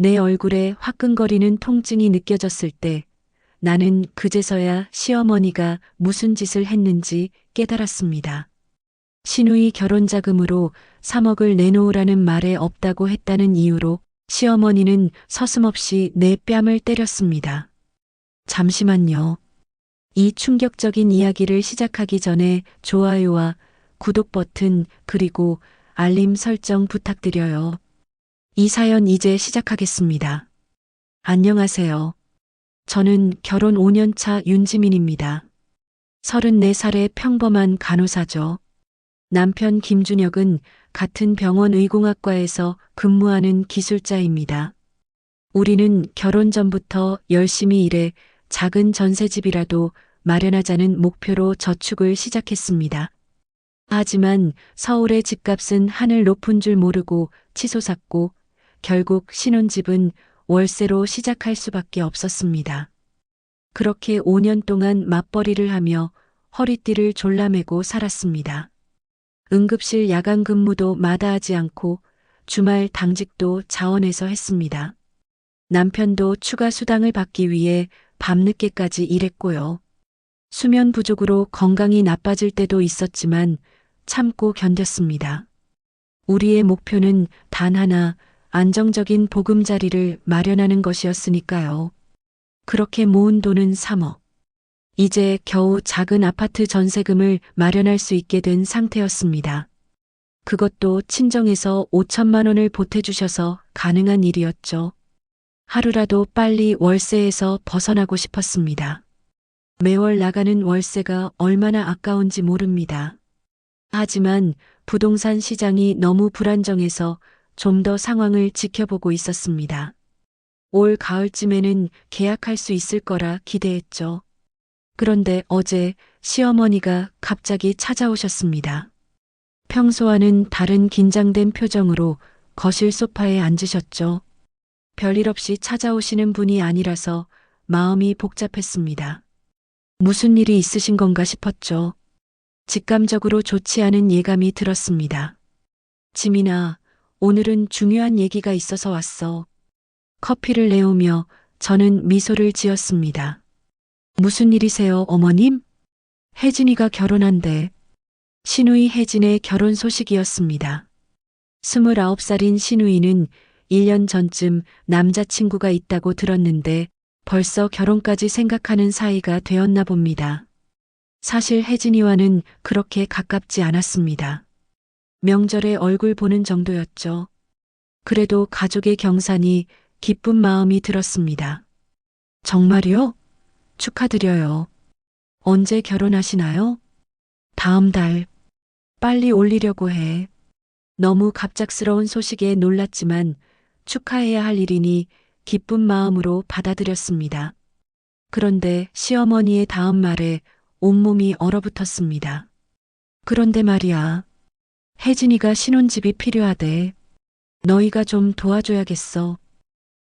내 얼굴에 화끈거리는 통증이 느껴졌을 때 나는 그제서야 시어머니가 무슨 짓을 했는지 깨달았습니다. 시누이 결혼 자금으로 3억을 내놓으라는 말에 없다고 했다는 이유로 시어머니는 서슴없이 내 뺨을 때렸습니다. 잠시만요. 이 충격적인 이야기를 시작하기 전에 좋아요와 구독 버튼 그리고 알림 설정 부탁드려요. 이 사연 이제 시작하겠습니다. 안녕하세요. 저는 결혼 5년차 윤지민입니다. 34살의 평범한 간호사죠. 남편 김준혁은 같은 병원 의공학과에서 근무하는 기술자입니다. 우리는 결혼 전부터 열심히 일해 작은 전셋집이라도 마련하자는 목표로 저축을 시작했습니다. 하지만 서울의 집값은 하늘 높은 줄 모르고 치솟았고 결국 신혼집은 월세로 시작할 수밖에 없었습니다. 그렇게 5년 동안 맞벌이를 하며 허리띠를 졸라매고 살았습니다. 응급실 야간 근무도 마다하지 않고 주말 당직도 자원해서 했습니다. 남편도 추가 수당을 받기 위해 밤늦게까지 일했고요. 수면 부족으로 건강이 나빠질 때도 있었지만 참고 견뎠습니다. 우리의 목표는 단 하나, 안정적인 보금자리를 마련하는 것이었으니까요. 그렇게 모은 돈은 3억. 이제 겨우 작은 아파트 전세금을 마련할 수 있게 된 상태였습니다. 그것도 친정에서 5천만 원을 보태주셔서 가능한 일이었죠. 하루라도 빨리 월세에서 벗어나고 싶었습니다. 매월 나가는 월세가 얼마나 아까운지 모릅니다. 하지만 부동산 시장이 너무 불안정해서 좀 더 상황을 지켜보고 있었습니다. 올 가을쯤에는 계약할 수 있을 거라 기대했죠. 그런데 어제 시어머니가 갑자기 찾아오셨습니다. 평소와는 다른 긴장된 표정으로 거실 소파에 앉으셨죠. 별일 없이 찾아오시는 분이 아니라서 마음이 복잡했습니다. 무슨 일이 있으신 건가 싶었죠. 직감적으로 좋지 않은 예감이 들었습니다. 지민아, 오늘은 중요한 얘기가 있어서 왔어. 커피를 내오며 저는 미소를 지었습니다. 무슨 일이세요, 어머님? 혜진이가 결혼한대. 시누이 혜진의 결혼 소식이었습니다. 29살인 시누이는 1년 전쯤 남자친구가 있다고 들었는데 벌써 결혼까지 생각하는 사이가 되었나 봅니다. 사실 혜진이와는 그렇게 가깝지 않았습니다. 명절에 얼굴 보는 정도였죠. 그래도 가족의 경산이 기쁜 마음이 들었습니다. 정말요? 축하드려요. 언제 결혼하시나요? 다음 달. 빨리 올리려고 해. 너무 갑작스러운 소식에 놀랐지만 축하해야 할 일이니 기쁜 마음으로 받아들였습니다. 그런데 시어머니의 다음 말에 온몸이 얼어붙었습니다. 그런데 말이야. 혜진이가 신혼집이 필요하대. 너희가 좀 도와줘야겠어.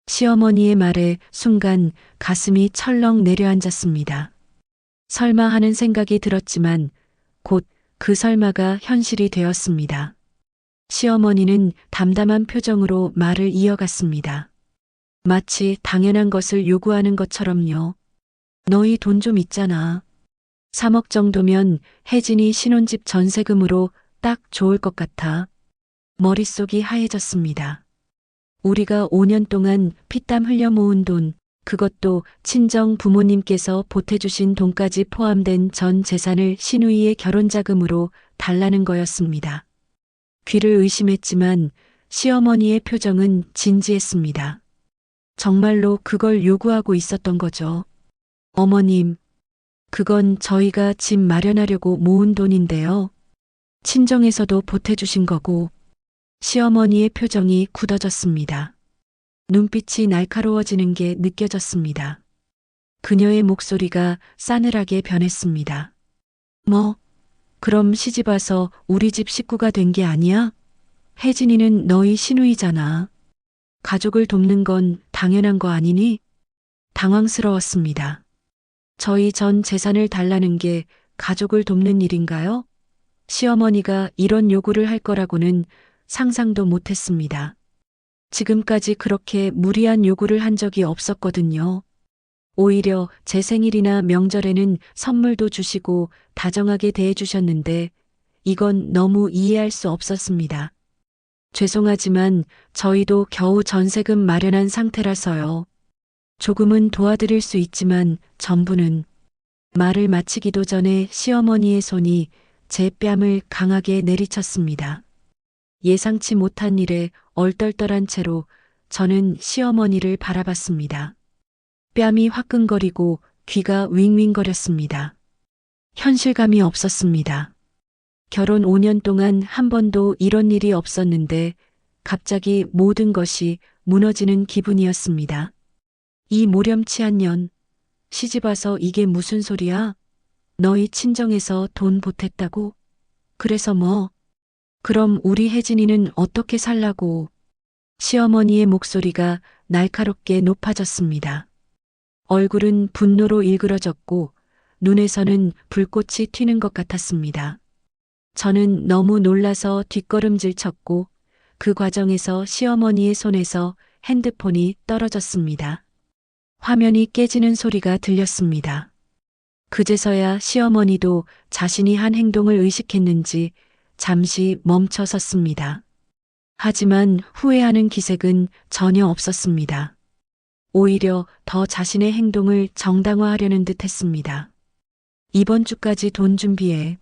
시어머니의 말에 순간 가슴이 철렁 내려앉았습니다. 설마 하는 생각이 들었지만 곧 그 설마가 현실이 되었습니다. 시어머니는 담담한 표정으로 말을 이어갔습니다. 마치 당연한 것을 요구하는 것처럼요. 너희 돈 좀 있잖아. 3억 정도면 혜진이 신혼집 전세금으로 딱 좋을 것 같아. 머릿속이 하얘졌습니다. 우리가 5년 동안 피땀 흘려 모은 돈, 그것도 친정 부모님께서 보태주신 돈까지 포함된 전 재산을 시누이의 결혼자금으로 달라는 거였습니다. 귀를 의심했지만 시어머니의 표정은 진지했습니다. 정말로 그걸 요구하고 있었던 거죠. 어머님, 그건 저희가 집 마련하려고 모은 돈인데요. 친정에서도 보태주신 거고. 시어머니의 표정이 굳어졌습니다. 눈빛이 날카로워지는 게 느껴졌습니다. 그녀의 목소리가 싸늘하게 변했습니다. 뭐, 그럼 시집와서 우리 집 식구가 된 게 아니야? 혜진이는 너희 시누이잖아. 가족을 돕는 건 당연한 거 아니니? 당황스러웠습니다. 저희 전 재산을 달라는 게 가족을 돕는 일인가요? 시어머니가 이런 요구를 할 거라고는 상상도 못했습니다. 지금까지 그렇게 무리한 요구를 한 적이 없었거든요. 오히려 제 생일이나 명절에는 선물도 주시고 다정하게 대해주셨는데 이건 너무 이해할 수 없었습니다. 죄송하지만 저희도 겨우 전세금 마련한 상태라서요. 조금은 도와드릴 수 있지만 전부는. 말을 마치기도 전에 시어머니의 손이 제 뺨을 강하게 내리쳤습니다. 예상치 못한 일에 얼떨떨한 채로 저는 시어머니를 바라봤습니다. 뺨이 화끈거리고 귀가 윙윙거렸습니다. 현실감이 없었습니다. 결혼 5년 동안 한 번도 이런 일이 없었는데 갑자기 모든 것이 무너지는 기분이었습니다. 이 모렴치한 년, 시집와서 이게 무슨 소리야? 너희 친정에서 돈 보탰다고? 그래서 뭐? 그럼 우리 혜진이는 어떻게 살라고? 시어머니의 목소리가 날카롭게 높아졌습니다. 얼굴은 분노로 일그러졌고 눈에서는 불꽃이 튀는 것 같았습니다. 저는 너무 놀라서 뒷걸음질 쳤고 그 과정에서 시어머니의 손에서 핸드폰이 떨어졌습니다. 화면이 깨지는 소리가 들렸습니다. 그제서야 시어머니도 자신이 한 행동을 의식했는지 잠시 멈춰 섰습니다. 하지만 후회하는 기색은 전혀 없었습니다. 오히려 더 자신의 행동을 정당화하려는 듯 했습니다. 이번 주까지 돈 준비해.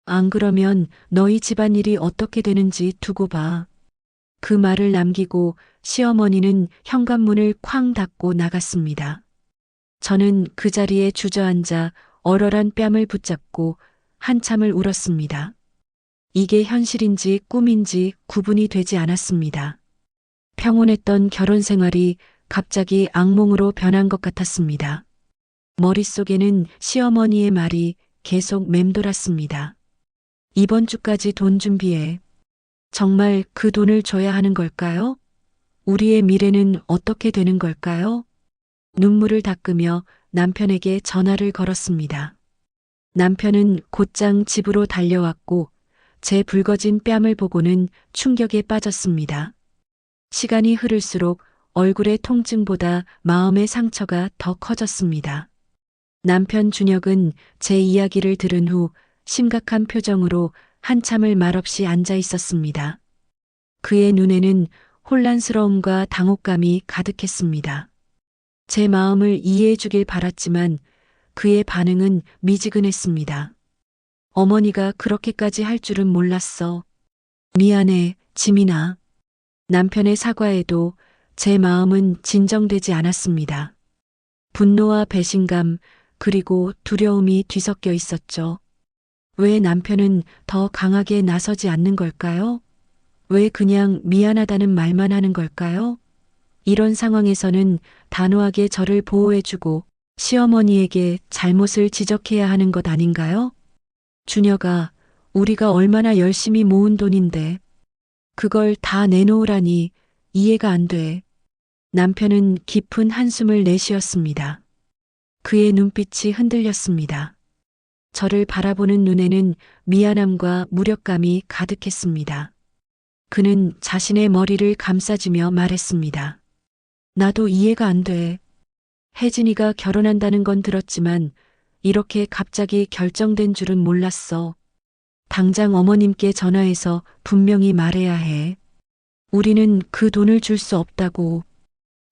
안 그러면 너희 집안일이 어떻게 되는지 두고 봐. 그 말을 남기고 시어머니는 현관문을 쾅 닫고 나갔습니다. 저는 그 자리에 주저앉아 얼얼한 뺨을 붙잡고 한참을 울었습니다. 이게 현실인지 꿈인지 구분이 되지 않았습니다. 평온했던 결혼 생활이 갑자기 악몽으로 변한 것 같았습니다. 머릿속에는 시어머니의 말이 계속 맴돌았습니다. 이번 주까지 돈 준비해. 정말 그 돈을 줘야 하는 걸까요? 우리의 미래는 어떻게 되는 걸까요? 눈물을 닦으며 남편에게 전화를 걸었습니다. 남편은 곧장 집으로 달려왔고 제 붉어진 뺨을 보고는 충격에 빠졌습니다. 시간이 흐를수록 얼굴의 통증보다 마음의 상처가 더 커졌습니다. 남편 준혁은 제 이야기를 들은 후 심각한 표정으로 한참을 말없이 앉아 있었습니다. 그의 눈에는 혼란스러움과 당혹감이 가득했습니다. 제 마음을 이해해 주길 바랐지만 그의 반응은 미지근했습니다. 어머니가 그렇게까지 할 줄은 몰랐어. 미안해, 지민아. 남편의 사과에도 제 마음은 진정되지 않았습니다. 분노와 배신감 그리고 두려움이 뒤섞여 있었죠. 왜 남편은 더 강하게 나서지 않는 걸까요? 왜 그냥 미안하다는 말만 하는 걸까요? 이런 상황에서는 단호하게 저를 보호해주고 시어머니에게 잘못을 지적해야 하는 것 아닌가요? 준혁아, 우리가 얼마나 열심히 모은 돈인데 그걸 다 내놓으라니 이해가 안 돼. 남편은 깊은 한숨을 내쉬었습니다. 그의 눈빛이 흔들렸습니다. 저를 바라보는 눈에는 미안함과 무력감이 가득했습니다. 그는 자신의 머리를 감싸주며 말했습니다. 나도 이해가 안 돼. 혜진이가 결혼한다는 건 들었지만 이렇게 갑자기 결정된 줄은 몰랐어. 당장 어머님께 전화해서 분명히 말해야 해. 우리는 그 돈을 줄 수 없다고.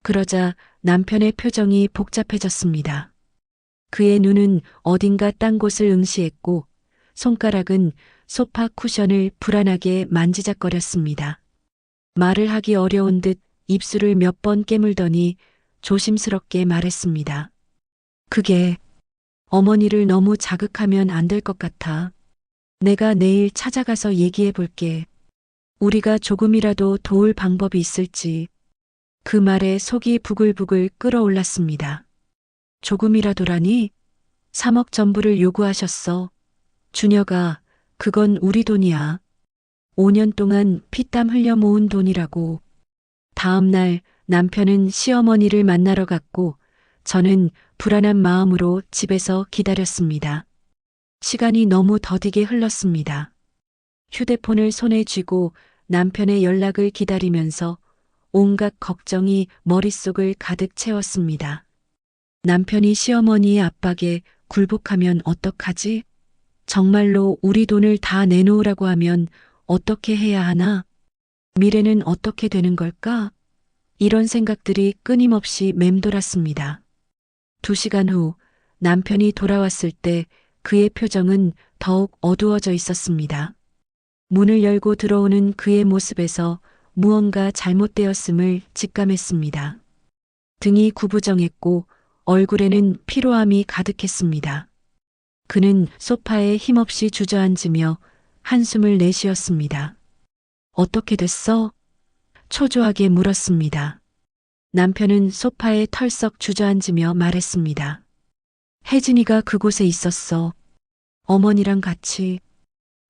그러자 남편의 표정이 복잡해졌습니다. 그의 눈은 어딘가 딴 곳을 응시했고 손가락은 소파 쿠션을 불안하게 만지작거렸습니다. 말을 하기 어려운 듯 입술을 몇 번 깨물더니 조심스럽게 말했습니다. 그게 어머니를 너무 자극하면 안 될 것 같아. 내가 내일 찾아가서 얘기해 볼게. 우리가 조금이라도 도울 방법이 있을지. 그 말에 속이 부글부글 끓어올랐습니다. 조금이라도라니? 3억 전부를 요구하셨어. 준혁아, 그건 우리 돈이야. 5년 동안 피땀 흘려 모은 돈이라고. 다음 날 남편은 시어머니를 만나러 갔고 저는 불안한 마음으로 집에서 기다렸습니다. 시간이 너무 더디게 흘렀습니다. 휴대폰을 손에 쥐고 남편의 연락을 기다리면서 온갖 걱정이 머릿속을 가득 채웠습니다. 남편이 시어머니의 압박에 굴복하면 어떡하지? 정말로 우리 돈을 다 내놓으라고 하면 어떻게 해야 하나? 미래는 어떻게 되는 걸까? 이런 생각들이 끊임없이 맴돌았습니다. 2시간 후 남편이 돌아왔을 때 그의 표정은 더욱 어두워져 있었습니다. 문을 열고 들어오는 그의 모습에서 무언가 잘못되었음을 직감했습니다. 등이 구부정했고 얼굴에는 피로함이 가득했습니다. 그는 소파에 힘없이 주저앉으며 한숨을 내쉬었습니다. 어떻게 됐어? 초조하게 물었습니다. 남편은 소파에 털썩 주저앉으며 말했습니다. 혜진이가 그곳에 있었어. 어머니랑 같이.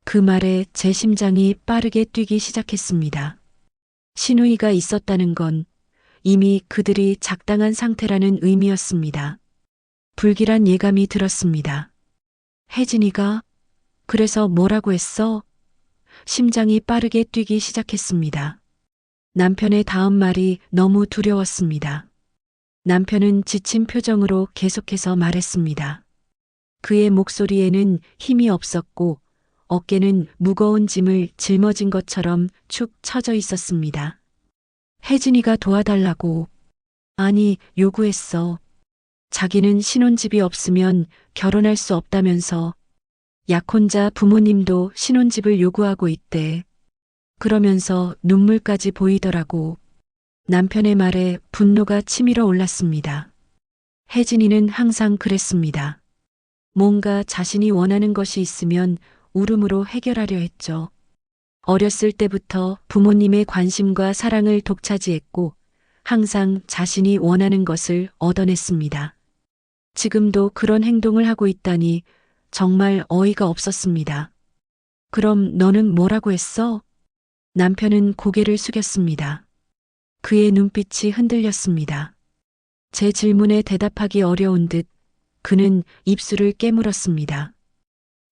그 말에 제 심장이 빠르게 뛰기 시작했습니다. 신우이가 있었다는 건 이미 그들이 작당한 상태라는 의미였습니다. 불길한 예감이 들었습니다. 혜진이가? 그래서 뭐라고 했어? 심장이 빠르게 뛰기 시작했습니다. 남편의 다음 말이 너무 두려웠습니다. 남편은 지친 표정으로 계속해서 말했습니다. 그의 목소리에는 힘이 없었고 어깨는 무거운 짐을 짊어진 것처럼 축 처져 있었습니다. 혜진이가 도와달라고. 아니, 요구했어. 자기는 신혼집이 없으면 결혼할 수 없다면서. 약혼자 부모님도 신혼집을 요구하고 있대. 그러면서 눈물까지 보이더라고. 남편의 말에 분노가 치밀어 올랐습니다. 혜진이는 항상 그랬습니다. 뭔가 자신이 원하는 것이 있으면 울음으로 해결하려 했죠. 어렸을 때부터 부모님의 관심과 사랑을 독차지했고 항상 자신이 원하는 것을 얻어냈습니다. 지금도 그런 행동을 하고 있다니 정말 어이가 없었습니다. 그럼 너는 뭐라고 했어? 남편은 고개를 숙였습니다. 그의 눈빛이 흔들렸습니다. 제 질문에 대답하기 어려운 듯 그는 입술을 깨물었습니다.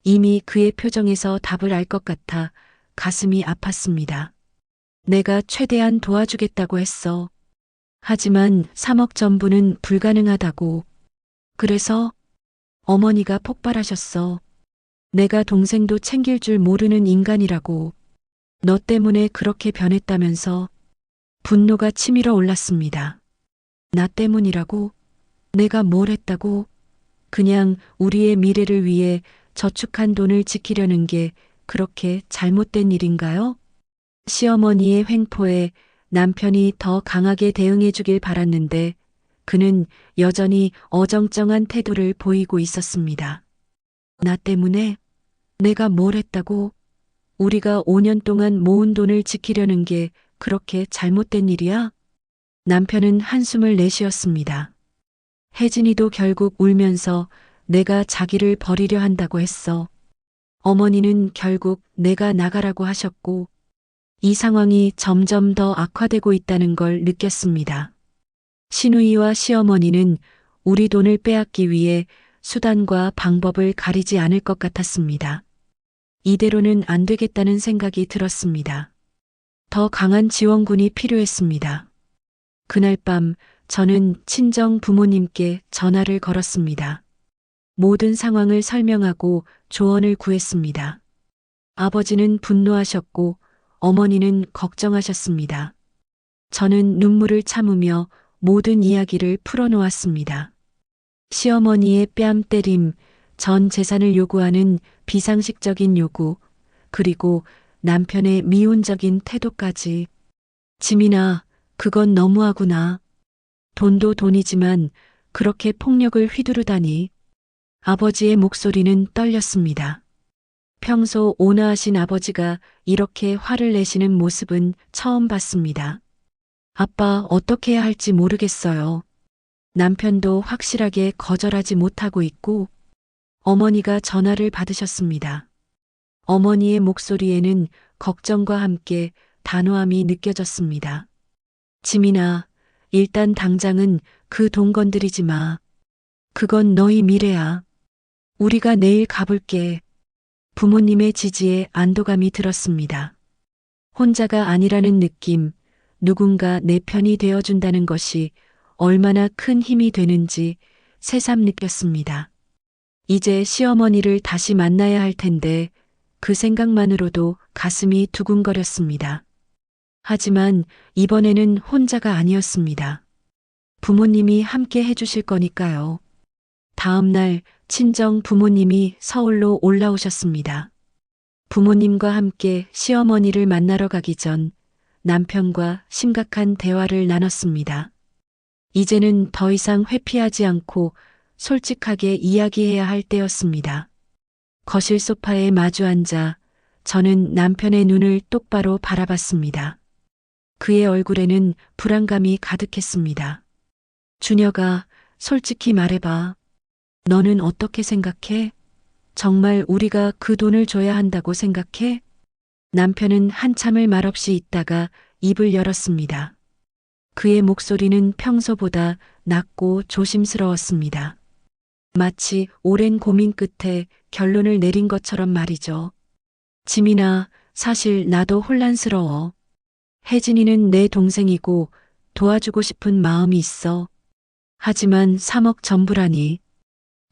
이미 그의 표정에서 답을 알 것 같아 가슴이 아팠습니다. 내가 최대한 도와주겠다고 했어. 하지만 3억 전부는 불가능하다고. 그래서 어머니가 폭발하셨어. 내가 동생도 챙길 줄 모르는 인간이라고. 너 때문에 그렇게 변했다면서. 분노가 치밀어 올랐습니다. 나 때문이라고? 내가 뭘 했다고? 그냥 우리의 미래를 위해 저축한 돈을 지키려는 게 그렇게 잘못된 일인가요? 시어머니의 횡포에 남편이 더 강하게 대응해 주길 바랐는데 그는 여전히 어정쩡한 태도를 보이고 있었습니다. 나 때문에? 내가 뭘 했다고? 우리가 5년 동안 모은 돈을 지키려는 게 그렇게 잘못된 일이야? 남편은 한숨을 내쉬었습니다. 혜진이도 결국 울면서 내가 자기를 버리려 한다고 했어. 어머니는 결국 내가 나가라고 하셨고 이 상황이 점점 더 악화되고 있다는 걸 느꼈습니다. 시누이와 시어머니는 우리 돈을 빼앗기 위해 수단과 방법을 가리지 않을 것 같았습니다. 이대로는 안 되겠다는 생각이 들었습니다. 더 강한 지원군이 필요했습니다. 그날 밤 저는 친정 부모님께 전화를 걸었습니다. 모든 상황을 설명하고 조언을 구했습니다. 아버지는 분노하셨고 어머니는 걱정하셨습니다. 저는 눈물을 참으며 모든 이야기를 풀어놓았습니다. 시어머니의 뺨 때림, 전 재산을 요구하는 비상식적인 요구, 그리고 남편의 미온적인 태도까지. 지민아, 그건 너무하구나. 돈도 돈이지만 그렇게 폭력을 휘두르다니. 아버지의 목소리는 떨렸습니다. 평소 온화하신 아버지가 이렇게 화를 내시는 모습은 처음 봤습니다. 아빠, 어떻게 해야 할지 모르겠어요. 남편도 확실하게 거절하지 못하고 있고 어머니가 전화를 받으셨습니다. 어머니의 목소리에는 걱정과 함께 단호함이 느껴졌습니다. 지민아, 일단 당장은 그 돈 건드리지 마. 그건 너희 미래야. 우리가 내일 가볼게. 부모님의 지지에 안도감이 들었습니다. 혼자가 아니라는 느낌, 누군가 내 편이 되어준다는 것이 얼마나 큰 힘이 되는지 새삼 느꼈습니다. 이제 시어머니를 다시 만나야 할 텐데 그 생각만으로도 가슴이 두근거렸습니다. 하지만 이번에는 혼자가 아니었습니다. 부모님이 함께 해주실 거니까요. 다음 날 친정 부모님이 서울로 올라오셨습니다. 부모님과 함께 시어머니를 만나러 가기 전 남편과 심각한 대화를 나눴습니다. 이제는 더 이상 회피하지 않고 솔직하게 이야기해야 할 때였습니다. 거실 소파에 마주 앉아 저는 남편의 눈을 똑바로 바라봤습니다. 그의 얼굴에는 불안감이 가득했습니다. 준혁아, 솔직히 말해봐. 너는 어떻게 생각해? 정말 우리가 그 돈을 줘야 한다고 생각해? 남편은 한참을 말없이 있다가 입을 열었습니다. 그의 목소리는 평소보다 낮고 조심스러웠습니다. 마치 오랜 고민 끝에 결론을 내린 것처럼 말이죠. 지민아, 사실 나도 혼란스러워. 혜진이는 내 동생이고 도와주고 싶은 마음이 있어. 하지만 3억 전부라니.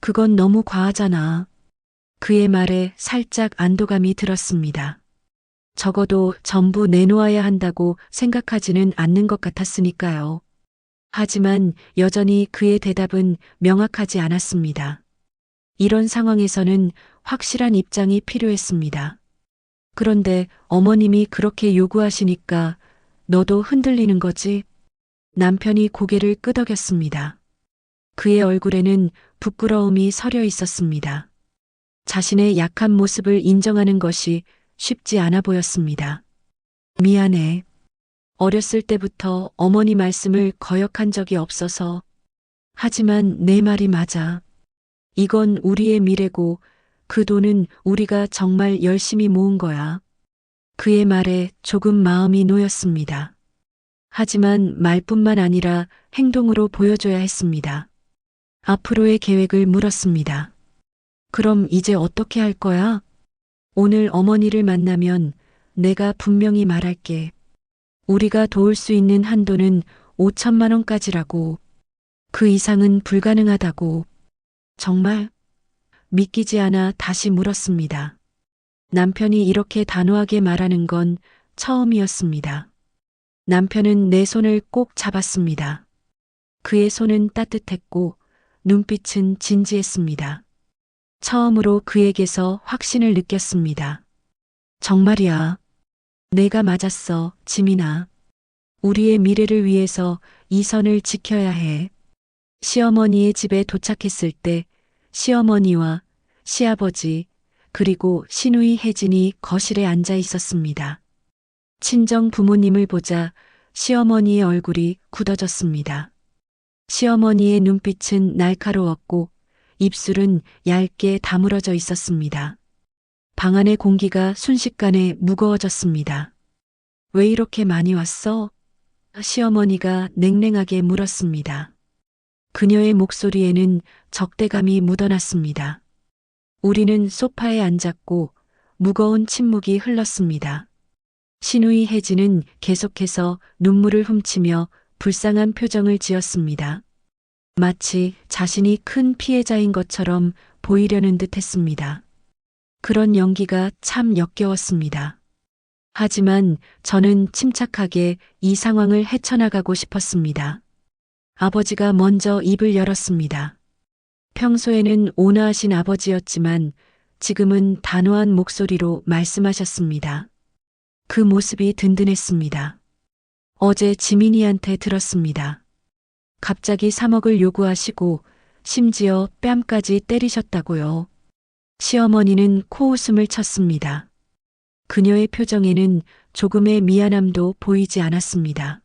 그건 너무 과하잖아. 그의 말에 살짝 안도감이 들었습니다. 적어도 전부 내놓아야 한다고 생각하지는 않는 것 같았으니까요. 하지만 여전히 그의 대답은 명확하지 않았습니다. 이런 상황에서는 확실한 입장이 필요했습니다. 그런데 어머님이 그렇게 요구하시니까 너도 흔들리는 거지? 남편이 고개를 끄덕였습니다. 그의 얼굴에는 부끄러움이 서려 있었습니다. 자신의 약한 모습을 인정하는 것이 쉽지 않아 보였습니다. 미안해. 어렸을 때부터 어머니 말씀을 거역한 적이 없어서. 하지만 내 말이 맞아. 이건 우리의 미래고 그 돈은 우리가 정말 열심히 모은 거야. 그의 말에 조금 마음이 놓였습니다. 하지만 말뿐만 아니라 행동으로 보여줘야 했습니다. 앞으로의 계획을 물었습니다. 그럼 이제 어떻게 할 거야? 오늘 어머니를 만나면 내가 분명히 말할게. 우리가 도울 수 있는 한도는 5천만 원까지라고. 그 이상은 불가능하다고. 정말? 믿기지 않아 다시 물었습니다. 남편이 이렇게 단호하게 말하는 건 처음이었습니다. 남편은 내 손을 꼭 잡았습니다. 그의 손은 따뜻했고 눈빛은 진지했습니다. 처음으로 그에게서 확신을 느꼈습니다. 정말이야. 내가 맞았어, 지민아. 우리의 미래를 위해서 이 선을 지켜야 해. 시어머니의 집에 도착했을 때 시어머니와 시아버지 그리고 시누이 혜진이 거실에 앉아 있었습니다. 친정 부모님을 보자 시어머니의 얼굴이 굳어졌습니다. 시어머니의 눈빛은 날카로웠고 입술은 얇게 다물어져 있었습니다. 방 안의 공기가 순식간에 무거워졌습니다. 왜 이렇게 많이 왔어? 시어머니가 냉랭하게 물었습니다. 그녀의 목소리에는 적대감이 묻어났습니다. 우리는 소파에 앉았고 무거운 침묵이 흘렀습니다. 시누이 혜진은 계속해서 눈물을 훔치며 불쌍한 표정을 지었습니다. 마치 자신이 큰 피해자인 것처럼 보이려는 듯 했습니다. 그런 연기가 참 역겨웠습니다. 하지만 저는 침착하게 이 상황을 헤쳐나가고 싶었습니다. 아버지가 먼저 입을 열었습니다. 평소에는 온화하신 아버지였지만 지금은 단호한 목소리로 말씀하셨습니다. 그 모습이 든든했습니다. 어제 지민이한테 들었습니다. 갑자기 3억을 요구하시고 심지어 뺨까지 때리셨다고요. 시어머니는 코웃음을 쳤습니다. 그녀의 표정에는 조금의 미안함도 보이지 않았습니다.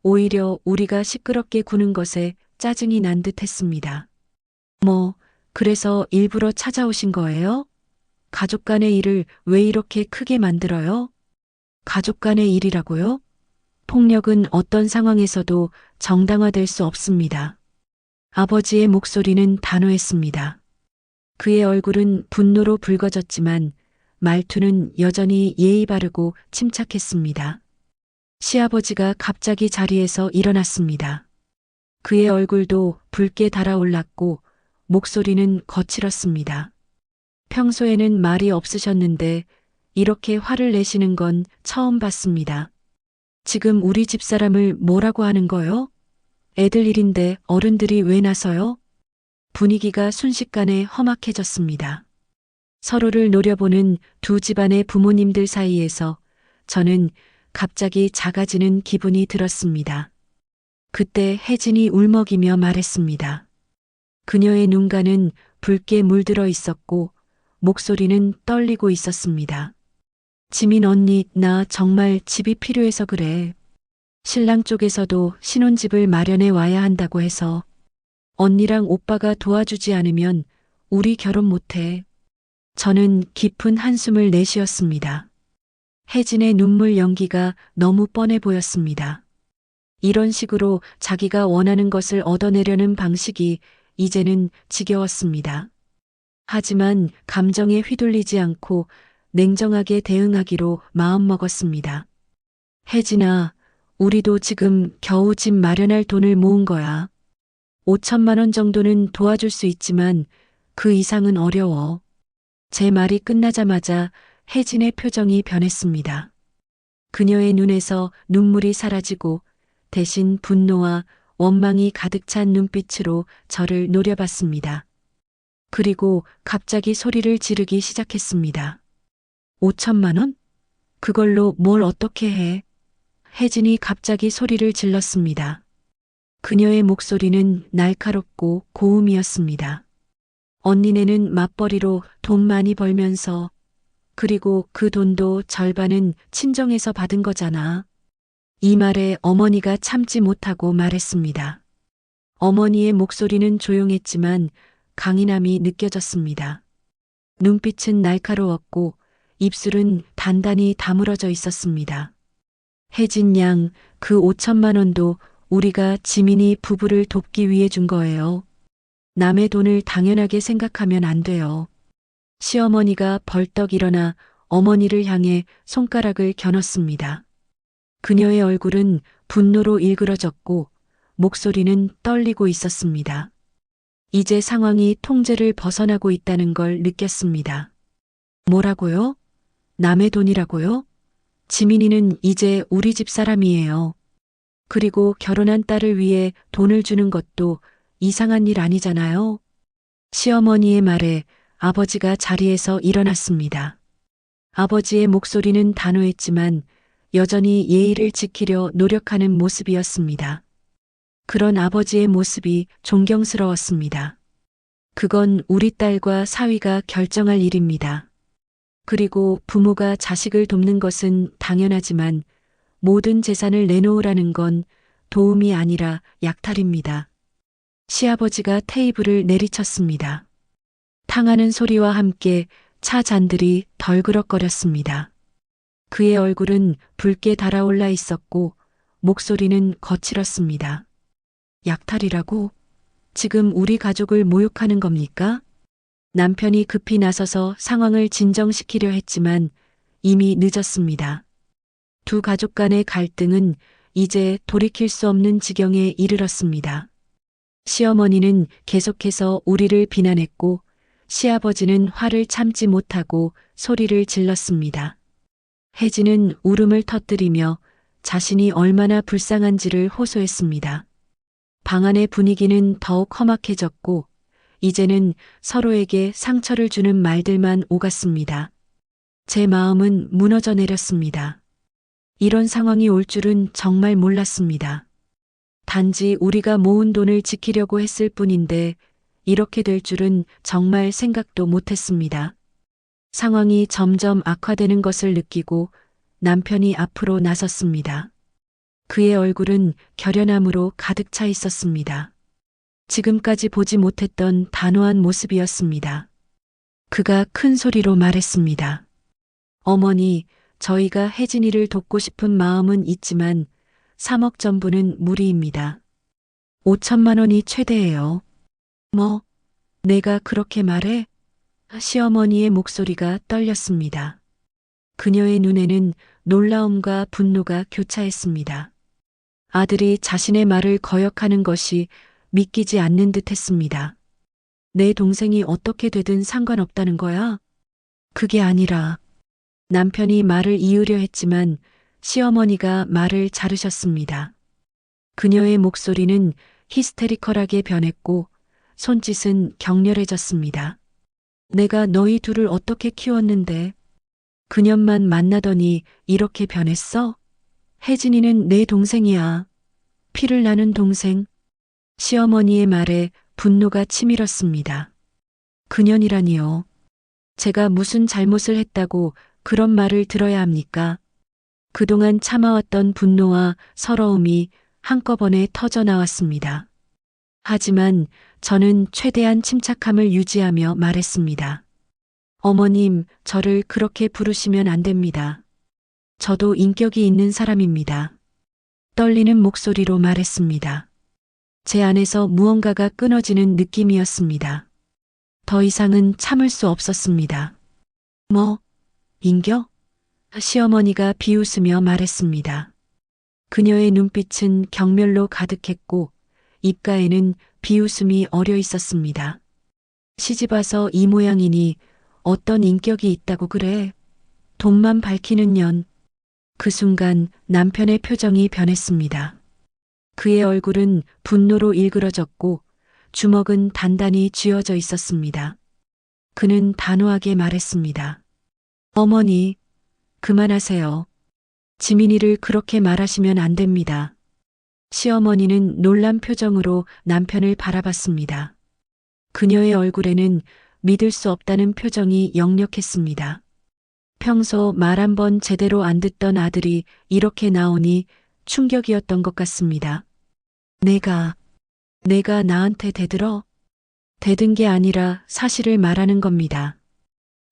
오히려 우리가 시끄럽게 구는 것에 짜증이 난 듯 했습니다. 그래서 일부러 찾아오신 거예요? 가족 간의 일을 왜 이렇게 크게 만들어요? 가족 간의 일이라고요? 폭력은 어떤 상황에서도 정당화될 수 없습니다. 아버지의 목소리는 단호했습니다. 그의 얼굴은 분노로 붉어졌지만 말투는 여전히 예의 바르고 침착했습니다. 시아버지가 갑자기 자리에서 일어났습니다. 그의 얼굴도 붉게 달아올랐고 목소리는 거칠었습니다. 평소에는 말이 없으셨는데 이렇게 화를 내시는 건 처음 봤습니다. 지금 우리 집사람을 뭐라고 하는 거요? 애들 일인데 어른들이 왜 나서요? 분위기가 순식간에 험악해졌습니다. 서로를 노려보는 두 집안의 부모님들 사이에서 저는 갑자기 작아지는 기분이 들었습니다. 그때 혜진이 울먹이며 말했습니다. 그녀의 눈가는 붉게 물들어 있었고 목소리는 떨리고 있었습니다. 지민 언니, 나 정말 집이 필요해서 그래. 신랑 쪽에서도 신혼집을 마련해 와야 한다고 해서 언니랑 오빠가 도와주지 않으면 우리 결혼 못해. 저는 깊은 한숨을 내쉬었습니다. 혜진의 눈물 연기가 너무 뻔해 보였습니다. 이런 식으로 자기가 원하는 것을 얻어내려는 방식이 이제는 지겨웠습니다. 하지만 감정에 휘둘리지 않고 냉정하게 대응하기로 마음먹었습니다. 혜진아, 우리도 지금 겨우 집 마련할 돈을 모은 거야. 5천만 원 정도는 도와줄 수 있지만 그 이상은 어려워. 제 말이 끝나자마자 혜진의 표정이 변했습니다. 그녀의 눈에서 눈물이 사라지고 대신 분노와 원망이 가득 찬 눈빛으로 저를 노려봤습니다. 그리고 갑자기 소리를 지르기 시작했습니다. 5천만 원? 그걸로 뭘 어떻게 해? 혜진이 갑자기 소리를 질렀습니다. 그녀의 목소리는 날카롭고 고음이었습니다. 언니네는 맞벌이로 돈 많이 벌면서 그리고 그 돈도 절반은 친정에서 받은 거잖아. 이 말에 어머니가 참지 못하고 말했습니다. 어머니의 목소리는 조용했지만 강인함이 느껴졌습니다. 눈빛은 날카로웠고 입술은 단단히 다물어져 있었습니다. 혜진 양, 그 5천만 원도 우리가 지민이 부부를 돕기 위해 준 거예요. 남의 돈을 당연하게 생각하면 안 돼요. 시어머니가 벌떡 일어나 어머니를 향해 손가락을 겨눴습니다. 그녀의 얼굴은 분노로 일그러졌고 목소리는 떨리고 있었습니다. 이제 상황이 통제를 벗어나고 있다는 걸 느꼈습니다. 뭐라고요? 남의 돈이라고요? 지민이는 이제 우리 집 사람이에요. 그리고 결혼한 딸을 위해 돈을 주는 것도 이상한 일 아니잖아요. 시어머니의 말에 아버지가 자리에서 일어났습니다. 아버지의 목소리는 단호했지만 여전히 예의를 지키려 노력하는 모습이었습니다. 그런 아버지의 모습이 존경스러웠습니다. 그건 우리 딸과 사위가 결정할 일입니다. 그리고 부모가 자식을 돕는 것은 당연하지만 모든 재산을 내놓으라는 건 도움이 아니라 약탈입니다. 시아버지가 테이블을 내리쳤습니다. 탕하는 소리와 함께 차 잔들이 덜그럭거렸습니다. 그의 얼굴은 붉게 달아올라 있었고 목소리는 거칠었습니다. 약탈이라고? 지금 우리 가족을 모욕하는 겁니까? 남편이 급히 나서서 상황을 진정시키려 했지만 이미 늦었습니다. 두 가족 간의 갈등은 이제 돌이킬 수 없는 지경에 이르렀습니다. 시어머니는 계속해서 우리를 비난했고 시아버지는 화를 참지 못하고 소리를 질렀습니다. 혜진은 울음을 터뜨리며 자신이 얼마나 불쌍한지를 호소했습니다. 방 안의 분위기는 더욱 험악해졌고 이제는 서로에게 상처를 주는 말들만 오갔습니다. 제 마음은 무너져 내렸습니다. 이런 상황이 올 줄은 정말 몰랐습니다. 단지 우리가 모은 돈을 지키려고 했을 뿐인데 이렇게 될 줄은 정말 생각도 못했습니다. 상황이 점점 악화되는 것을 느끼고 남편이 앞으로 나섰습니다. 그의 얼굴은 결연함으로 가득 차 있었습니다. 지금까지 보지 못했던 단호한 모습이었습니다. 그가 큰 소리로 말했습니다. 어머니, 저희가 혜진이를 돕고 싶은 마음은 있지만 3억 전부는 무리입니다. 5천만 원이 최대예요. 뭐, 내가 그렇게 말해? 시어머니의 목소리가 떨렸습니다. 그녀의 눈에는 놀라움과 분노가 교차했습니다. 아들이 자신의 말을 거역하는 것이 믿기지 않는 듯 했습니다. 내 동생이 어떻게 되든 상관없다는 거야? 그게 아니라 남편이 말을 이으려 했지만 시어머니가 말을 자르셨습니다. 그녀의 목소리는 히스테리컬하게 변했고 손짓은 격렬해졌습니다. 내가 너희 둘을 어떻게 키웠는데 그년만 만나더니 이렇게 변했어? 혜진이는 내 동생이야. 피를 나눈 동생. 시어머니의 말에 분노가 치밀었습니다. 그년이라니요. 제가 무슨 잘못을 했다고 그런 말을 들어야 합니까? 그동안 참아왔던 분노와 서러움이 한꺼번에 터져 나왔습니다. 하지만 저는 최대한 침착함을 유지하며 말했습니다. 어머님, 저를 그렇게 부르시면 안 됩니다. 저도 인격이 있는 사람입니다. 떨리는 목소리로 말했습니다. 제 안에서 무언가가 끊어지는 느낌이었습니다. 더 이상은 참을 수 없었습니다. 뭐, 인격? 시어머니가 비웃으며 말했습니다. 그녀의 눈빛은 경멸로 가득했고 입가에는 비웃음이 어려 있었습니다. 시집와서 이 모양이니 어떤 인격이 있다고 그래? 돈만 밝히는 년. 그 순간 남편의 표정이 변했습니다. 그의 얼굴은 분노로 일그러졌고 주먹은 단단히 쥐어져 있었습니다. 그는 단호하게 말했습니다. 어머니, 그만하세요. 지민이를 그렇게 말하시면 안 됩니다. 시어머니는 놀란 표정으로 남편을 바라봤습니다. 그녀의 얼굴에는 믿을 수 없다는 표정이 역력했습니다. 평소 말 한 번 제대로 안 듣던 아들이 이렇게 나오니 충격이었던 것 같습니다. 내가 나한테 대들어? 대든 게 아니라 사실을 말하는 겁니다.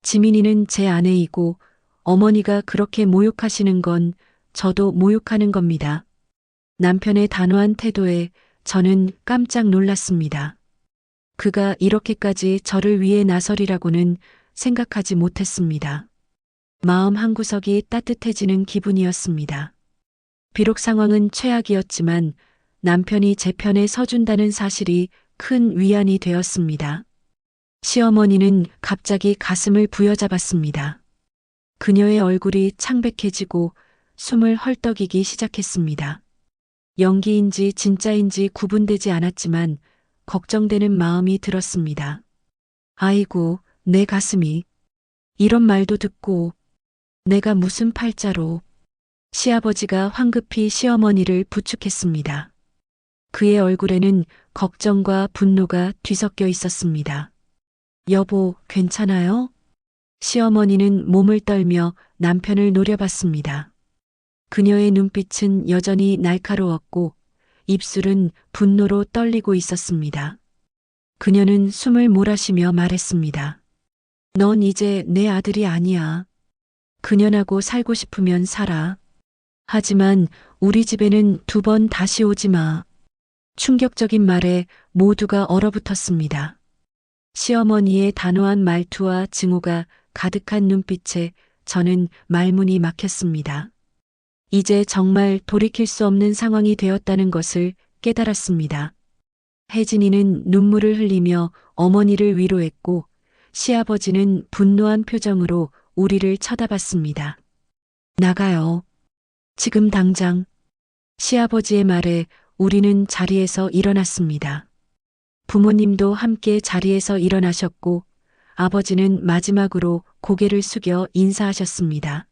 지민이는 제 아내이고 어머니가 그렇게 모욕하시는 건 저도 모욕하는 겁니다. 남편의 단호한 태도에 저는 깜짝 놀랐습니다. 그가 이렇게까지 저를 위해 나서리라고는 생각하지 못했습니다. 마음 한구석이 따뜻해지는 기분이었습니다. 비록 상황은 최악이었지만 남편이 제 편에 서준다는 사실이 큰 위안이 되었습니다. 시어머니는 갑자기 가슴을 부여잡았습니다. 그녀의 얼굴이 창백해지고 숨을 헐떡이기 시작했습니다. 연기인지 진짜인지 구분되지 않았지만 걱정되는 마음이 들었습니다. 아이고, 내 가슴이. 이런 말도 듣고 내가 무슨 팔자로. 시아버지가 황급히 시어머니를 부축했습니다. 그의 얼굴에는 걱정과 분노가 뒤섞여 있었습니다. 여보, 괜찮아요? 시어머니는 몸을 떨며 남편을 노려봤습니다. 그녀의 눈빛은 여전히 날카로웠고 입술은 분노로 떨리고 있었습니다. 그녀는 숨을 몰아쉬며 말했습니다. 넌 이제 내 아들이 아니야. 그년하고 살고 싶으면 살아. 하지만 우리 집에는 2번 다시 오지 마. 충격적인 말에 모두가 얼어붙었습니다. 시어머니의 단호한 말투와 증오가 가득한 눈빛에 저는 말문이 막혔습니다. 이제 정말 돌이킬 수 없는 상황이 되었다는 것을 깨달았습니다. 혜진이는 눈물을 흘리며 어머니를 위로했고 시아버지는 분노한 표정으로 우리를 쳐다봤습니다. 나가요. 지금 당장. 시아버지의 말에 우리는 자리에서 일어났습니다. 부모님도 함께 자리에서 일어나셨고 아버지는 마지막으로 고개를 숙여 인사하셨습니다.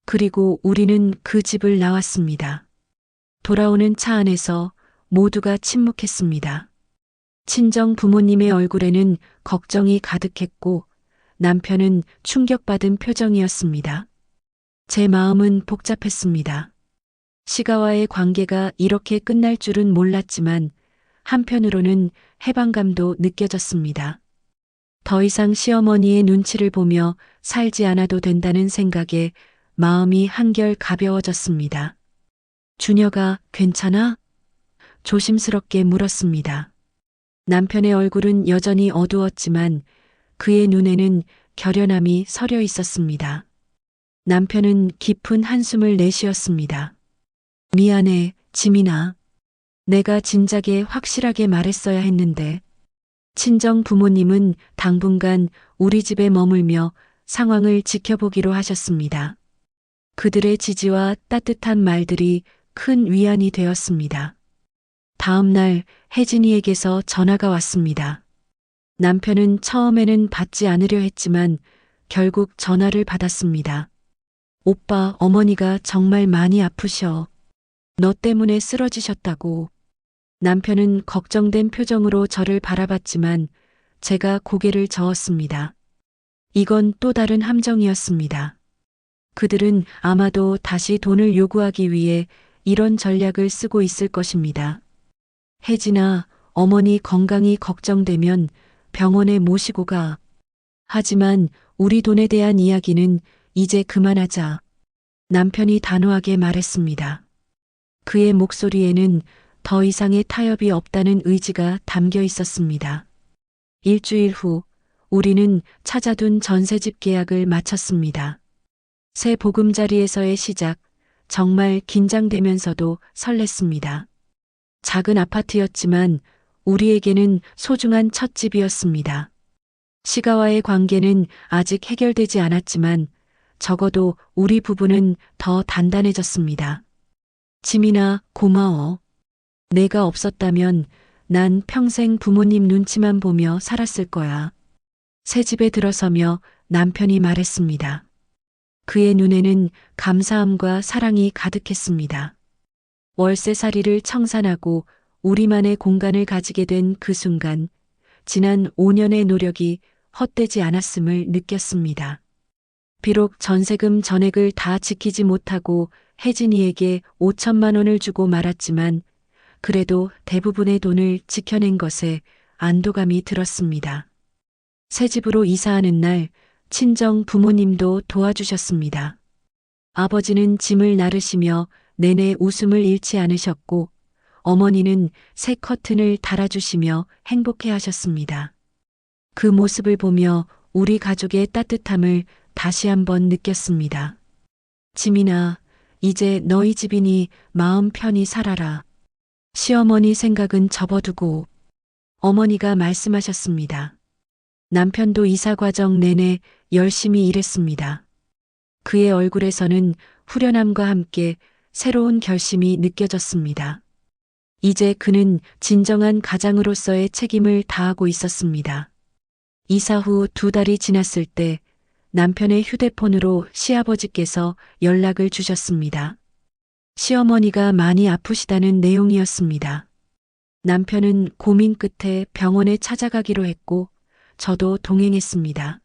그리고 우리는 그 집을 나왔습니다. 돌아오는 차 안에서 모두가 침묵했습니다. 친정 부모님의 얼굴에는 걱정이 가득했고 남편은 충격받은 표정이었습니다. 제 마음은 복잡했습니다. 시가와의 관계가 이렇게 끝날 줄은 몰랐지만 한편으로는 해방감도 느껴졌습니다. 더 이상 시어머니의 눈치를 보며 살지 않아도 된다는 생각에 마음이 한결 가벼워졌습니다. 준혁아, 괜찮아? 조심스럽게 물었습니다. 남편의 얼굴은 여전히 어두웠지만 그의 눈에는 결연함이 서려 있었습니다. 남편은 깊은 한숨을 내쉬었습니다. 미안해, 지민아. 내가 진작에 확실하게 말했어야 했는데. 친정 부모님은 당분간 우리 집에 머물며 상황을 지켜보기로 하셨습니다. 그들의 지지와 따뜻한 말들이 큰 위안이 되었습니다. 다음 날 혜진이에게서 전화가 왔습니다. 남편은 처음에는 받지 않으려 했지만 결국 전화를 받았습니다. 오빠, 어머니가 정말 많이 아프셔. 너 때문에 쓰러지셨다고. 남편은 걱정된 표정으로 저를 바라봤지만 제가 고개를 저었습니다. 이건 또 다른 함정이었습니다. 그들은 아마도 다시 돈을 요구하기 위해 이런 전략을 쓰고 있을 것입니다. 혜진아, 어머니 건강이 걱정되면 병원에 모시고 가. 하지만 우리 돈에 대한 이야기는 이제 그만하자. 남편이 단호하게 말했습니다. 그의 목소리에는 더 이상의 타협이 없다는 의지가 담겨 있었습니다. 일주일 후 우리는 찾아둔 전세집 계약을 마쳤습니다. 새 보금자리에서의 시작, 정말 긴장되면서도 설렜습니다. 작은 아파트였지만 우리에게는 소중한 첫 집이었습니다. 시가와의 관계는 아직 해결되지 않았지만 적어도 우리 부부는 더 단단해졌습니다. 지민아, 고마워. 내가 없었다면 난 평생 부모님 눈치만 보며 살았을 거야. 새 집에 들어서며 남편이 말했습니다. 그의 눈에는 감사함과 사랑이 가득했습니다. 월세살이를 청산하고 우리만의 공간을 가지게 된 그 순간, 지난 5년의 노력이 헛되지 않았음을 느꼈습니다. 비록 전세금 전액을 다 지키지 못하고 혜진이에게 5천만 원을 주고 말았지만 그래도 대부분의 돈을 지켜낸 것에 안도감이 들었습니다. 새 집으로 이사하는 날 친정 부모님도 도와주셨습니다. 아버지는 짐을 나르시며 내내 웃음을 잃지 않으셨고 어머니는 새 커튼을 달아주시며 행복해 하셨습니다. 그 모습을 보며 우리 가족의 따뜻함을 다시 한번 느꼈습니다. 지민아, 이제 너희 집이니 마음 편히 살아라. 시어머니 생각은 접어두고. 어머니가 말씀하셨습니다. 남편도 이사 과정 내내 열심히 일했습니다. 그의 얼굴에서는 후련함과 함께 새로운 결심이 느껴졌습니다. 이제 그는 진정한 가장으로서의 책임을 다하고 있었습니다. 이사 후 2달이 지났을 때 남편의 휴대폰으로 시아버지께서 연락을 주셨습니다. 시어머니가 많이 아프시다는 내용이었습니다. 남편은 고민 끝에 병원에 찾아가기로 했고 저도 동행했습니다.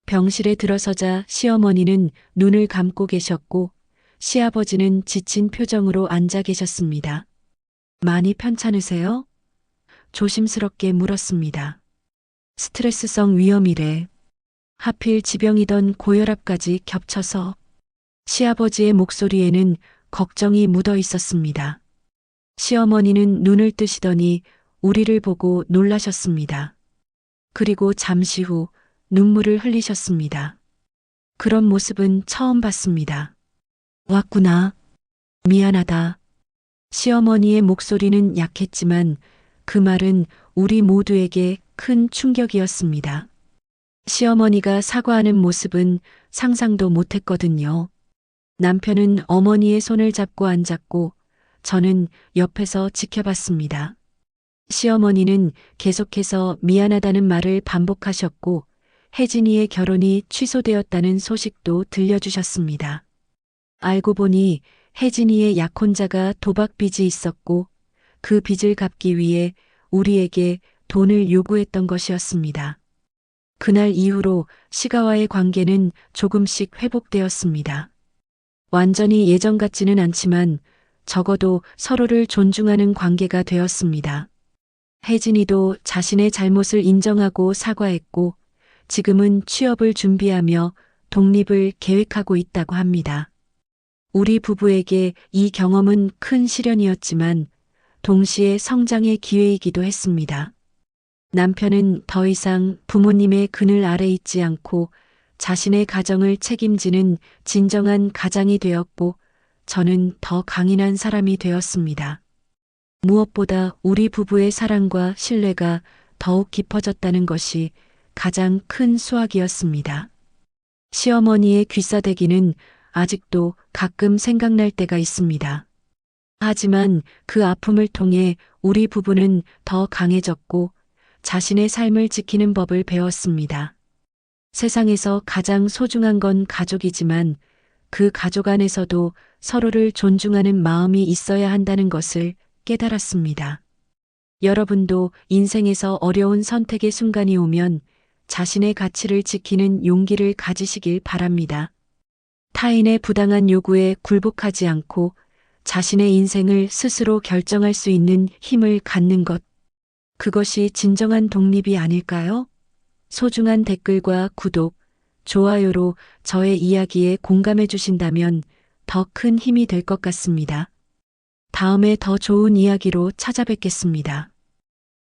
병실에 들어서자 시어머니는 눈을 감고 계셨고 시아버지는 지친 표정으로 앉아 계셨습니다. 많이 편찮으세요? 조심스럽게 물었습니다. 스트레스성 위염이래. 하필 지병이던 고혈압까지 겹쳐서. 시아버지의 목소리에는 걱정이 묻어 있었습니다. 시어머니는 눈을 뜨시더니 우리를 보고 놀라셨습니다. 그리고 잠시 후 눈물을 흘리셨습니다. 그런 모습은 처음 봤습니다. 왔구나. 미안하다. 시어머니의 목소리는 약했지만 그 말은 우리 모두에게 큰 충격이었습니다. 시어머니가 사과하는 모습은 상상도 못했거든요. 남편은 어머니의 손을 잡고 앉았고 저는 옆에서 지켜봤습니다. 시어머니는 계속해서 미안하다는 말을 반복하셨고 혜진이의 결혼이 취소되었다는 소식도 들려주셨습니다. 알고 보니 혜진이의 약혼자가 도박 빚이 있었고 그 빚을 갚기 위해 우리에게 돈을 요구했던 것이었습니다. 그날 이후로 시가와의 관계는 조금씩 회복되었습니다. 완전히 예전 같지는 않지만 적어도 서로를 존중하는 관계가 되었습니다. 혜진이도 자신의 잘못을 인정하고 사과했고 지금은 취업을 준비하며 독립을 계획하고 있다고 합니다. 우리 부부에게 이 경험은 큰 시련이었지만 동시에 성장의 기회이기도 했습니다. 남편은 더 이상 부모님의 그늘 아래 있지 않고 자신의 가정을 책임지는 진정한 가장이 되었고, 저는 더 강인한 사람이 되었습니다. 무엇보다 우리 부부의 사랑과 신뢰가 더욱 깊어졌다는 것이 가장 큰 수확이었습니다. 시어머니의 귀싸대기는 아직도 가끔 생각날 때가 있습니다. 하지만 그 아픔을 통해 우리 부부는 더 강해졌고 자신의 삶을 지키는 법을 배웠습니다. 세상에서 가장 소중한 건 가족이지만 그 가족 안에서도 서로를 존중하는 마음이 있어야 한다는 것을 깨달았습니다. 여러분도 인생에서 어려운 선택의 순간이 오면 자신의 가치를 지키는 용기를 가지시길 바랍니다. 타인의 부당한 요구에 굴복하지 않고 자신의 인생을 스스로 결정할 수 있는 힘을 갖는 것. 그것이 진정한 독립이 아닐까요? 소중한 댓글과 구독, 좋아요로 저의 이야기에 공감해 주신다면 더 큰 힘이 될 것 같습니다. 다음에 더 좋은 이야기로 찾아뵙겠습니다.